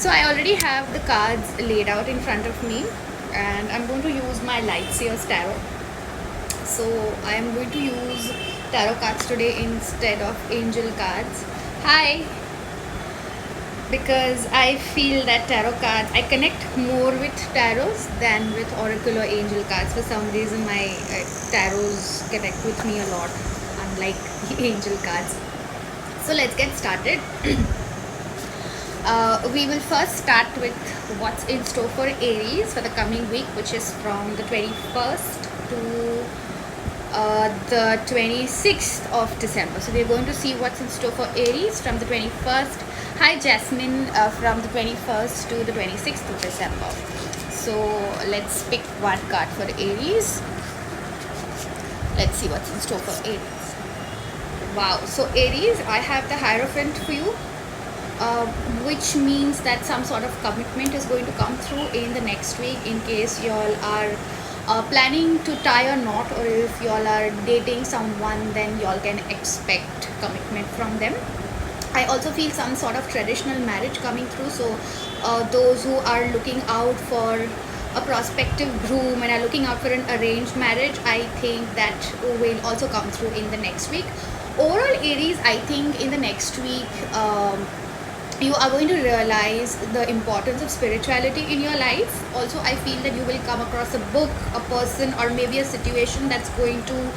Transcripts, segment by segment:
So I already have the cards laid out in front of me, and I'm going to use my Lightseers Tarot. So I am going to use tarot cards today instead of angel cards. Hi! Because I feel that tarot cards, I connect more with tarots than with oracle or angel cards. For some reason, my tarots connect with me a lot, unlike the angel cards. So let's get started. We will first start with what's in store for Aries for the coming week, which is from the 21st to the 26th of December. So we're going to see what's in store for Aries from the 21st. Hi Jasmine, from the 21st to the 26th of December. So let's pick one card for Aries. Let's see what's in store for Aries. Wow, so Aries, I have the Hierophant for you. Which means that some sort of commitment is going to come through in the next week, in case y'all are planning to tie a knot, or if y'all are dating someone, then y'all can expect commitment from them. I also feel some sort of traditional marriage coming through. So those who are looking out for a prospective groom and are looking out for an arranged marriage, I think that will also come through in the next week. Overall, Aries, I think in the next week, you are going to realize the importance of spirituality in your life. Also, I feel that you will come across a book, a person, or maybe a situation that's going to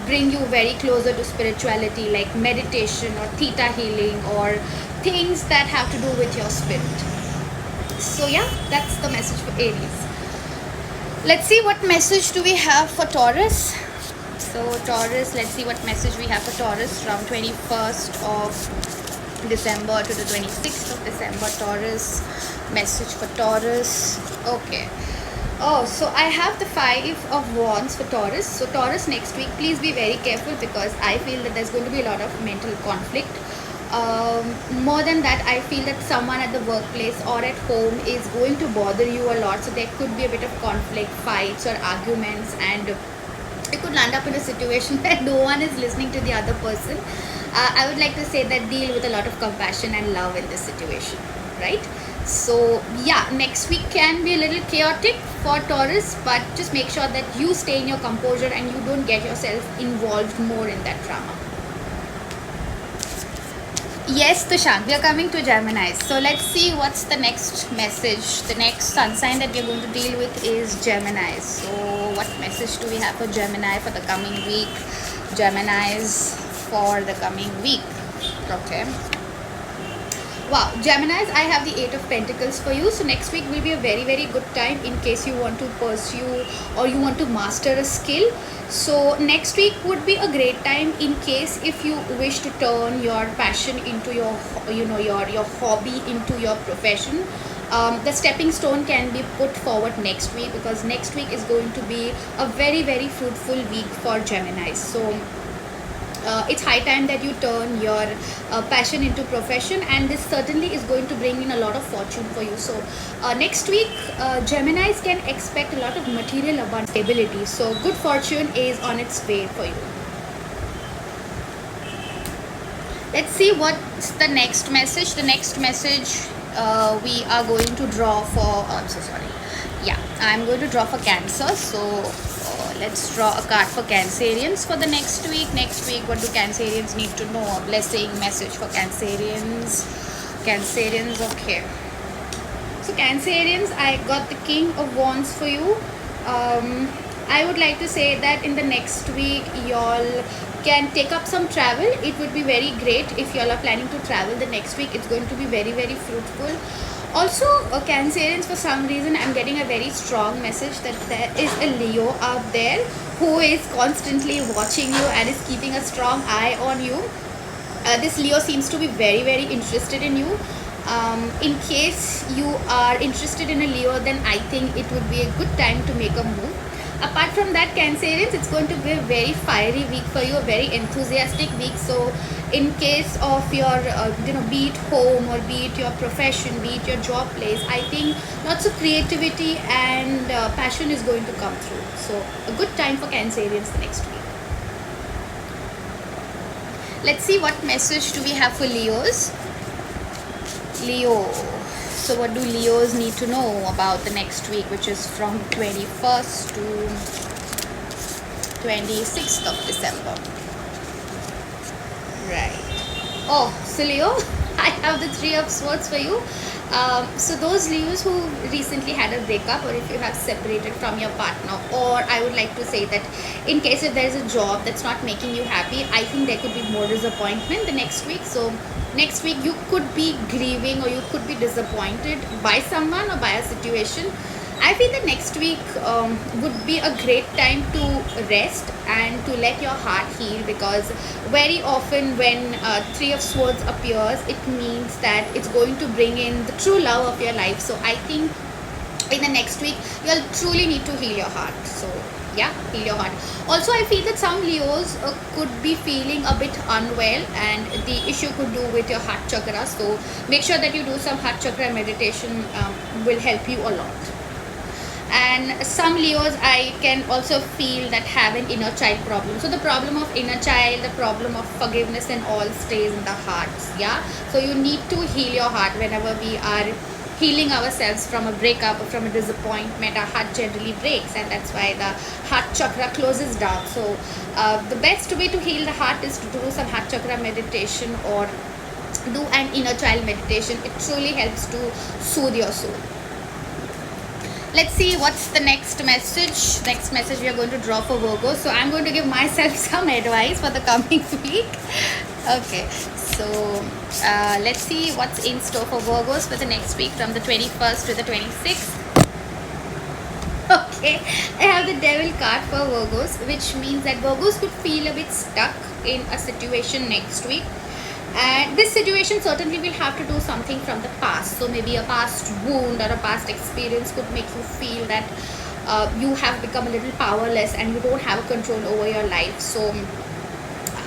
bring you very closer to spirituality, like meditation or theta healing, or things that have to do with your spirit. So yeah, that's the message for Aries. Let's see what message do we have for Taurus. So Taurus, let's see what message we have for Taurus from 21st of December to the 26th of December. Taurus, message for Taurus. Okay. Oh, so I have the 5 of Wands for Taurus. So Taurus, next week, please be very careful, because I feel that there's going to be a lot of mental conflict. More than that, I feel that someone at the workplace or at home is going to bother you a lot. So there could be a bit of conflict, fights or arguments, and you could land up in a situation where no one is listening to the other person. I would like to say that deal with a lot of compassion and love in this situation, right? So yeah, next week can be a little chaotic for Taurus, but just make sure that you stay in your composure and you don't get yourself involved more in that drama. Yes, Tushant, we are coming to Gemini. So let's see what's the next message. The next sun sign that we are going to deal with is Gemini. So what message do we have for Gemini for the coming week? Geminis for the coming week. Okay. Wow, Geminis, I have the 8 of Pentacles for you. So next week will be a very, very good time in case you want to pursue or you want to master a skill. So next week would be a great time in case if you wish to turn your passion into your, your hobby into your profession. The stepping stone can be put forward next week, because next week is going to be a very, very fruitful week for Geminis. So it's high time that you turn your passion into profession, and this certainly is going to bring in a lot of fortune for you. So next week, Geminis can expect a lot of material abundance, stability. So good fortune is on its way for you. Let's see what's the next message. The next message we are going to draw for, I'm so sorry. Yeah, I'm going to draw for Cancer. So let's draw a card for Cancerians for the next week. Next week, what do Cancerians need to know? A blessing message for Cancerians. Cancerians, okay. So Cancerians, I got the King of Wands for you. I would like to say that in the next week, y'all can take up some travel. It would be very great if y'all are planning to travel the next week. It's going to be very, very fruitful. Also, Cancerians, for some reason, I'm getting a very strong message that there is a Leo out there who is constantly watching you and is keeping a strong eye on you. This Leo seems to be very, very interested in you. In case you are interested in a Leo, then I think it would be a good time to make a move. Apart from that, Cancerians, it's going to be a very fiery week for you, a very enthusiastic week. So in case of your be it home or be it your profession, be it your job place, I think lots of creativity and passion is going to come through. So a good time for Cancerians the next week. Let's see what message do we have for Leos. Leo. So what do Leos need to know about the next week, which is from 21st to 26th of December? Right. Oh, so Leo, I have the Three of Swords for you. So those Leos who recently had a breakup, or if you have separated from your partner, or I would like to say that in case if there is a job that's not making you happy, I think there could be more disappointment the next week. So next week you could be grieving, or you could be disappointed by someone or by a situation. I feel that next week would be a great time to rest and to let your heart heal, because very often when Three of Swords appears, it means that it's going to bring in the true love of your life. So I think in the next week you'll truly need to heal your heart. So yeah, heal your heart. Also, I feel that some Leos could be feeling a bit unwell, and the issue could do with your heart chakra. So make sure that you do some heart chakra meditation, will help you a lot. And some Leos, I can also feel that have an inner child problem. So the problem of inner child, the problem of forgiveness and all stays in the hearts. Yeah, so you need to heal your heart. Whenever we are healing ourselves from a breakup or from a disappointment, our heart generally breaks, and that's why the heart chakra closes down. So the best way to heal the heart is to do some heart chakra meditation, or do an inner child meditation. It truly helps to soothe your soul. Let's see what's the next message. Next message we are going to draw for Virgo. So I'm going to give myself some advice for the coming week. Okay, so let's see what's in store for Virgos for the next week from the 21st to the 26th. Okay, I have the Devil card for Virgos, which means that Virgos could feel a bit stuck in a situation next week. And this situation certainly will have to do something from the past. So maybe a past wound or a past experience could make you feel that you have become a little powerless and you don't have a control over your life. So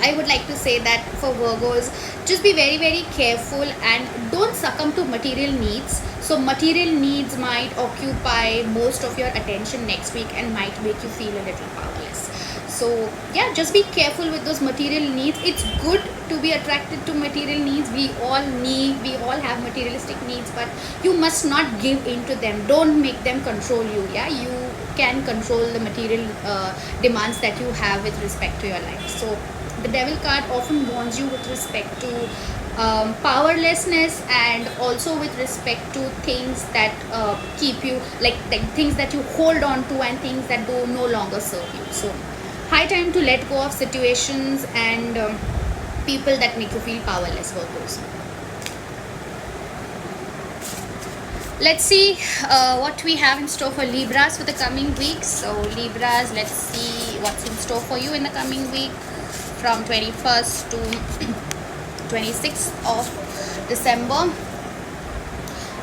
I would like to say that for Virgos, just be very, very careful and don't succumb to material needs. So material needs might occupy most of your attention next week and might make you feel a little powerless. So yeah, just be careful with those material needs. It's good to be attracted to material needs. We all have materialistic needs, but you must not give in to them. Don't make them control you. Yeah, you can control the material demands that you have with respect to your life. So the Devil card often warns you with respect to powerlessness, and also with respect to things that keep you, like things that you hold on to and things that do no longer serve you. So high time to let go of situations and people that make you feel powerless, Virgos. Let's see what we have in store for Libras for the coming week. So Libras, let's see what's in store for you in the coming week from 21st to 26th of December.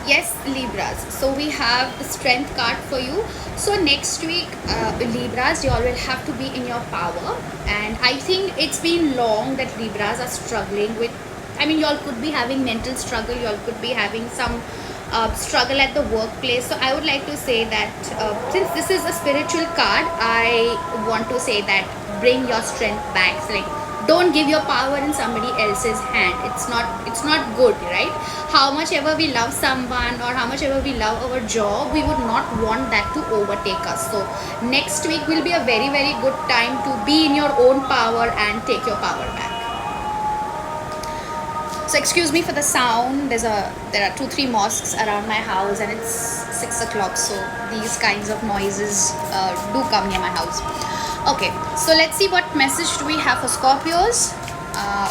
Yes, Libras. So we have the Strength card for you. So next week, Libras, you all will have to be in your power. And I think it's been long that Libras are struggling with, I mean, you all could be having mental struggle. You all could be having some struggle at the workplace. So I would like to say that since this is a spiritual card, I want to say that bring your strength back. So like, don't give your power in somebody else's hand. It's not good, right? How much ever we love someone, or how much ever we love our job, we would not want that to overtake us. So next week will be a very, very good time to be in your own power and take your power back. So excuse me for the sound. There are 2-3 mosques around my house, and it's 6 o'clock. So these kinds of noises do come near my house. Okay, so let's see what message do we have for Scorpios.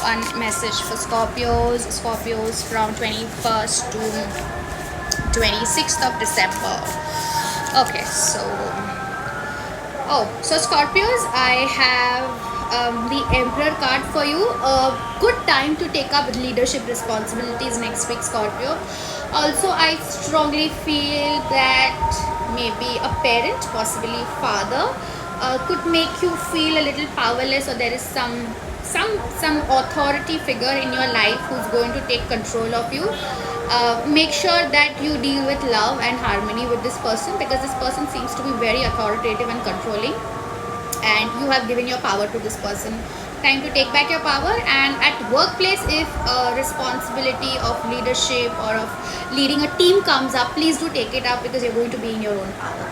One message for Scorpios from 21st to 26th of December. Okay, so Scorpios, I have the Emperor card for you. A good time to take up leadership responsibilities next week, Scorpio. Also, I strongly feel that maybe a parent, possibly father, could make you feel a little powerless, or there is some authority figure in your life who's going to take control of you. Make sure that you deal with love and harmony with this person, because this person seems to be very authoritative and controlling, and you have given your power to this person time to take back your power. And at workplace, if a responsibility of leadership or of leading a team comes up, please do take it up, because you're going to be in your own power.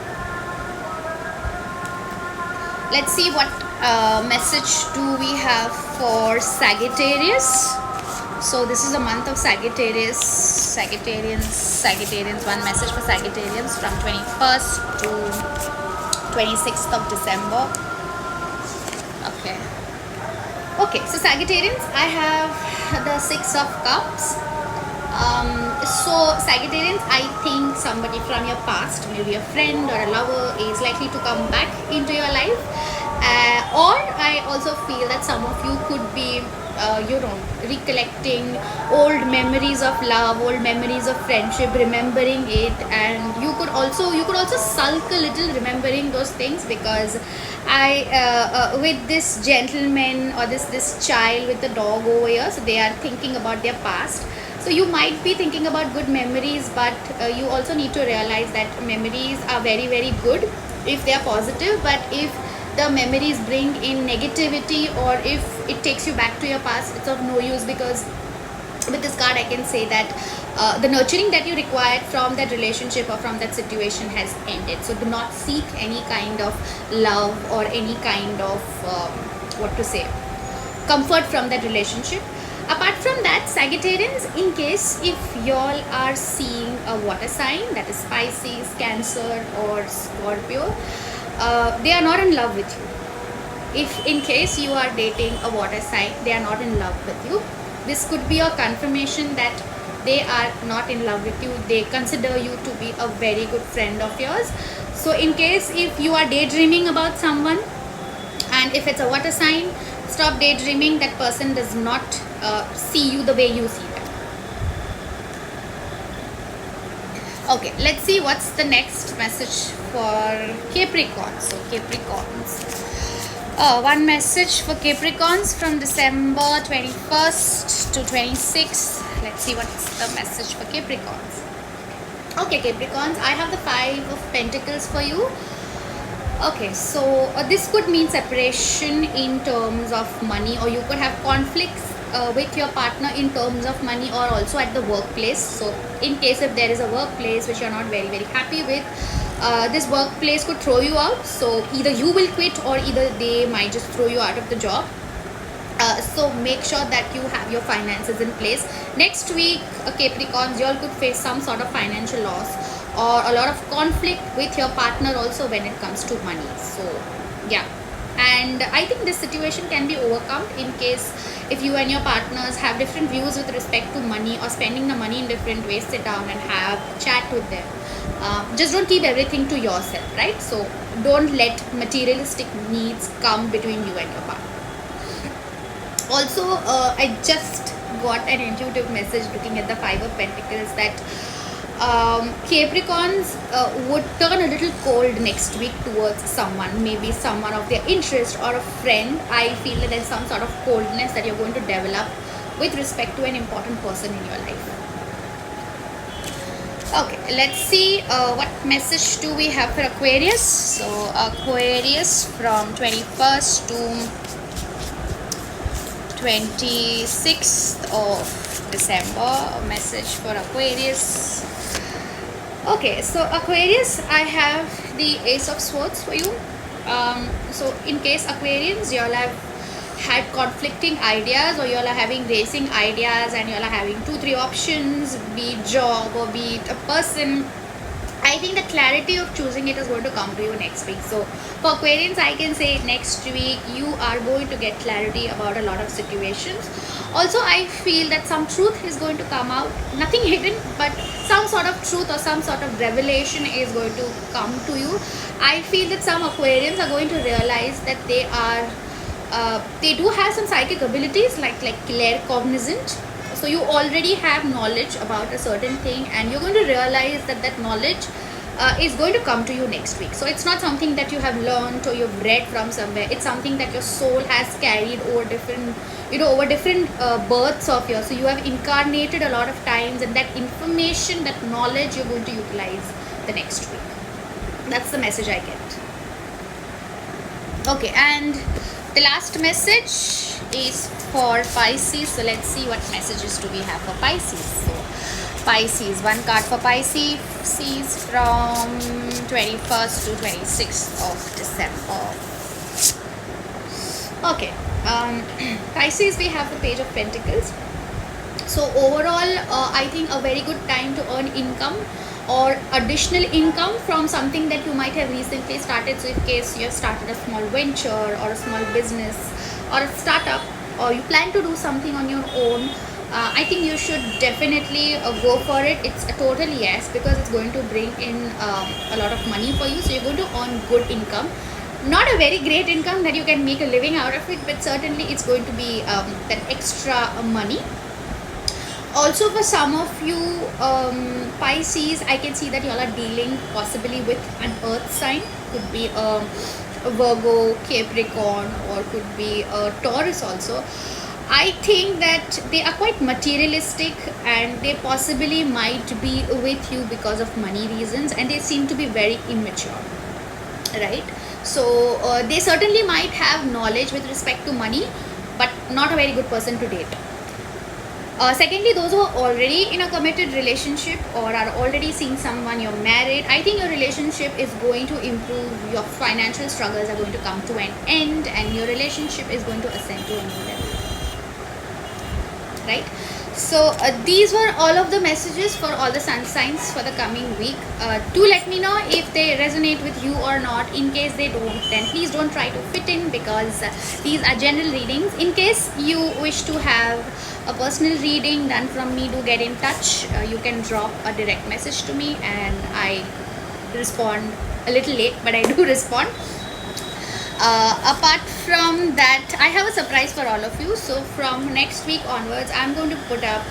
Let's see what message do we have for Sagittarius. So this is the month of Sagittarius. Sagittarians. One message for Sagittarians from 21st to 26th of December. Okay, so Sagittarians, I have the Six of Cups. So Sagittarians, I think somebody from your past, maybe a friend or a lover, is likely to come back into your life. Or I also feel that some of you could be recollecting old memories of love, old memories of friendship, remembering it. And you could also sulk a little remembering those things, because with this gentleman or this child with the dog over here, so they are thinking about their past. So you might be thinking about good memories, but you also need to realize that memories are very, very good if they are positive. But if the memories bring in negativity, or if it takes you back to your past, it's of no use, because with this card I can say that the nurturing that you required from that relationship or from that situation has ended. So do not seek any kind of love or any kind of comfort from that relationship. Apart from that, Sagittarians, in case if y'all are seeing a water sign, that is Pisces, Cancer or Scorpio, they are not in love with you. If in case you are dating a water sign, they are not in love with you, this could be a confirmation that they are not in love with you. They consider you to be a very good friend of yours. So in case if you are daydreaming about someone, and if it's a water sign, stop daydreaming. That person does not see you the way you see them. Okay, let's see what's the next message for Capricorn. So Capricorns, one message for Capricorns from December 21st to 26th. Let's see what's the message for Capricorns. Okay, Capricorns, I have the Five of Pentacles for you. Okay, so this could mean separation in terms of money, or you could have conflicts with your partner in terms of money, or also at the workplace. So in case if there is a workplace which you're not very, very happy with, this workplace could throw you out. So either you will quit, or either they might just throw you out of the job. So make sure that you have your finances in place. Next week, Capricorns, you all could face some sort of financial loss or a lot of conflict with your partner also when it comes to money. So yeah, and I think this situation can be overcome in case if you and your partners have different views with respect to money or spending the money in different ways. Sit down and have a chat with them. Just don't keep everything to yourself, right? So don't let materialistic needs come between you and your partner. Also, I just got an intuitive message looking at the Five of Pentacles that Capricorns would turn a little cold next week towards someone, maybe someone of their interest or a friend. I feel that there's some sort of coldness that you're going to develop with respect to an important person in your life. Okay, let's see what message do we have for Aquarius. So Aquarius from 21st to 26th of December, a message for Aquarius. Okay, so Aquarius, I have the Ace of Swords for you. So in case Aquarians, you all have had conflicting ideas, or you all are having racing ideas, and you all are having 2-3 options, be it job or be it a person, I think the clarity of choosing it is going to come to you next week. So for Aquarians, I can say next week you are going to get clarity about a lot of situations. Also, I feel that some truth is going to come out, nothing hidden, but some sort of truth or some sort of revelation is going to come to you. I feel that some Aquarians are going to realize that they do have some psychic abilities like claircognizant. So you already have knowledge about a certain thing, and you're going to realize that that knowledge is going to come to you next week. So it's not something that you have learned or you've read from somewhere. It's something that your soul has carried over different births of yours. So you have incarnated a lot of times, and that information, that knowledge, you're going to utilize the next week. That's the message I get. Okay, and the last message is for Pisces. So let's see what messages do we have for Pisces. So Pisces, one card for Pisces from 21st to 26th of December. Okay, Pisces, we have the Page of Pentacles. So overall, I think a very good time to earn income or additional income from something that you might have recently started. So in case you have started a small venture or a small business or a startup, or you plan to do something on your own, I think you should definitely go for it. It's a total yes, because it's going to bring in a lot of money for you. So you're going to earn good income. Not a very great income that you can make a living out of it, but certainly it's going to be that extra money. Also, for some of you Pisces, I can see that you all are dealing possibly with an earth sign. Could be a Virgo, Capricorn, or could be a Taurus also. I think that they are quite materialistic, and they possibly might be with you because of money reasons, and they seem to be very immature, right? So they certainly might have knowledge with respect to money, but not a very good person to date. Secondly, those who are already in a committed relationship or are already seeing someone, you're married, I think your relationship is going to improve. Your financial struggles are going to come to an end, and your relationship is going to ascend to a new level, right? So these were all of the messages for all the sun signs for the coming week. Do let me know if they resonate with you or not. In case they don't, then please don't try to fit in, because these are general readings. In case you wish to have a personal reading done from me, do get in touch. You can drop a direct message to me, and I respond a little late, but I do respond. Apart from that, I have a surprise for all of you. So from next week onwards, I'm going to put up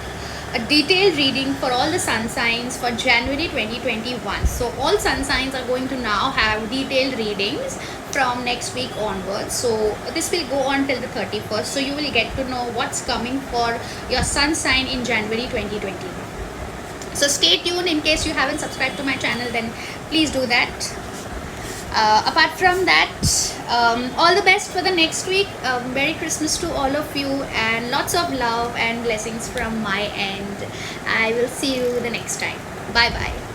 a detailed reading for all the sun signs for January 2021. So all sun signs are going to now have detailed readings from next week onwards. So this will go on till the 31st. So you will get to know what's coming for your sun sign in January 2021. So stay tuned. In case you haven't subscribed to my channel, then please do that. Apart from that, all the best for the next week. Merry Christmas to all of you, and lots of love and blessings from my end. I will see you the next time. Bye bye.